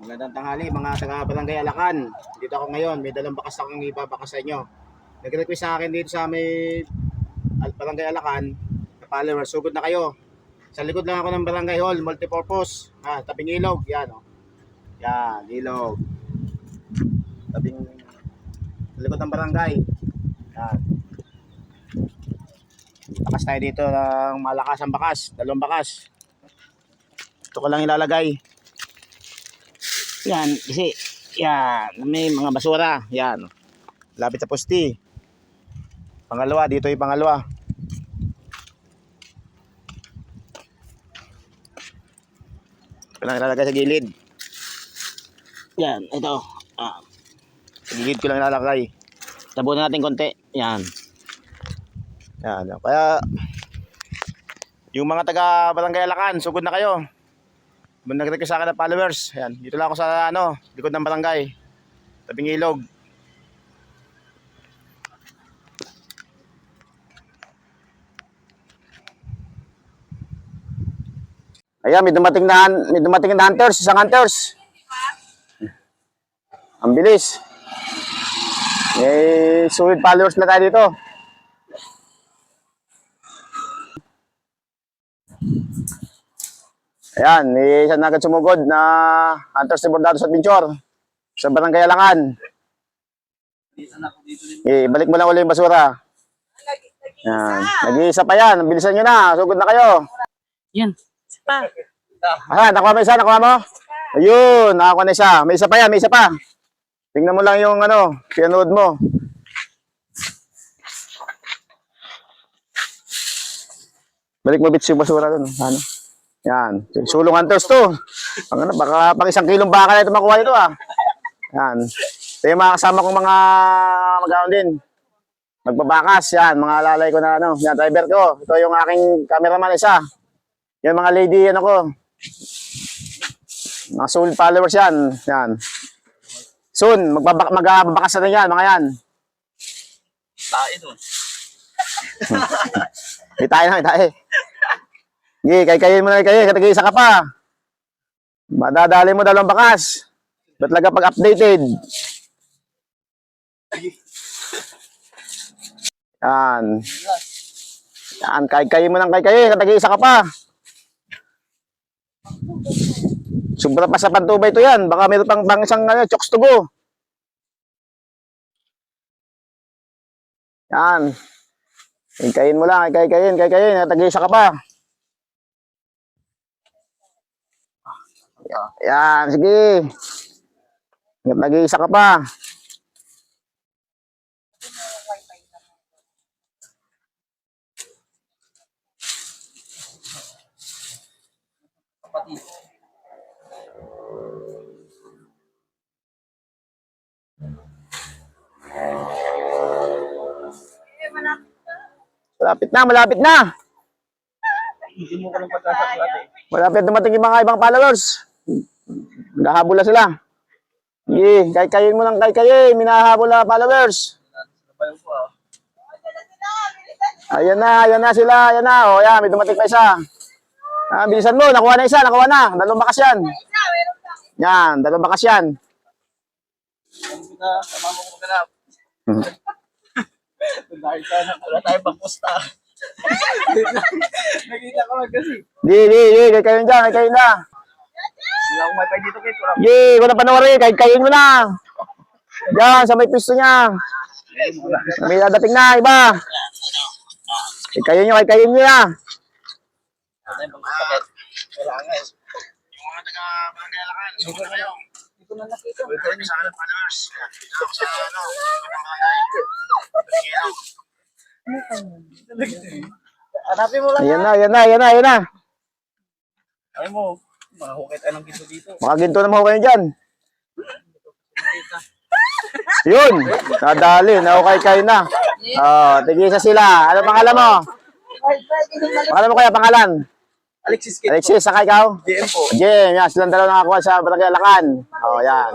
Magandang tanghali mga taga Barangay Alacan. Dito ako ngayon, may dalang bakas akong ibabakas sa inyo. Nag-request sa akin dito sa may Barangay Alacan na followers. Sugod na kayo. Sa likod lang ako ng Barangay Hall, multipurpose. Tabing ilog, yan oh. Yan, ilog. Tabing sa likod ng barangay. Yan. Bakas tayo dito ng malakas ang bakas, dalawang bakas. Ito ko lang ilalagay. Yan, kasi yan, may mga basura. Yan. Lapit sa posti. Pangalawa, dito yung pangalawa. Ito lang ilalagay sa gilid. Yan, ito. Sa gilid ko lang ilalagay. Tabunan natin konti. Yan. Yan. Kaya, yung mga taga Barangay Alacan, sugod na kayo. Nag-request sa akin ng followers. Ayan, dito lang ako sa likod ng barangay. Tabing ilog. Ayan, may dumating na hunters, isang hunters. Ang bilis. May sulit followers na tayo dito. Ayan, may isa na agad sumugod na Hunters de Bordados Adventure sa Barangay Alacan. Balik mo lang ulit yung basura. Yan. Nag-iisa pa yan. Bilisan nyo na. Sugod na kayo. Yan. Isa pa. Nakuha mo isa? Nakuha mo? Ayun, nakakuha na isa. May isa pa yan. May isa pa. Tingnan mo lang yung pinanood mo. Balik mo bits yung basura dun. Yan. Sulong hunters to. Baka pang 1 kilong baka na ito makuha ito Yan. Ito yung mga kasama kong mga mag-aon din. Magbabakas. Yan. Mga lalay ko na Yan, driver ko. Ito yung aking cameraman isa. Yan mga lady ko. Mga soul followers yan. Yan. Soon, magbabakas na yan. Mga yan. Tayo doon. Hitayin na, hitayin. Sige, kay-kayin mo na kay-isa ka pa. Madadali mo dalawang bakas. Ba't laga pag-updated? Yan. Yan, kay-kayin mo ng kay-kayin, katag-isa ka pa. Sobra pa sa pantubay ito yan. Baka mayroon pang isang chokes to go. Yan. Kay-kayin mo lang, kay-kayin, katag-isa ka pa. Yan, sige. Nag-iisa ka pa. Malapit na. Hindi mo ko lang pagkakasaklat Malapit dumating yung mga ibang followers. Nahabol na sila. Kay-kayin mo lang kay-kayin. Minahabol na followers. Ayan na sila. Ayan na. Ayan, may dumating pa isa. Bilisan mo. Nakuha na isa. Dalawang bakas yan. Yan, dalawang bakas yan. Dahil sana wala tayo pang-posta. Nakita ko lang kasi. Kay-kayin dyan. Kay-kayin na. Wala akong wifi dito kay Turap. Kung napanoorin, kay-kayin mo na. Diyan, sa may pisto niya. May dadating na, iba. Kay-kayin nyo na. Wala nga eh. Yung mga taga-Barangay Alacan, sugod kayo. Hindi ko na nakita. Sa alam followers. Sa Hanapin mo lang. Ayan na. Ay mo, mahukay tayo ng ginto dito. Mga ginto na mahukay dyan. Yun, nadali, nahukay na. Tigisa sila. Ano pangalan mo? Pangalan? Alexis Kito. Alexis, saka ikaw? JM po. Jim, yan, silang dalawa nakakuha sa Barangay Alacan. Yan.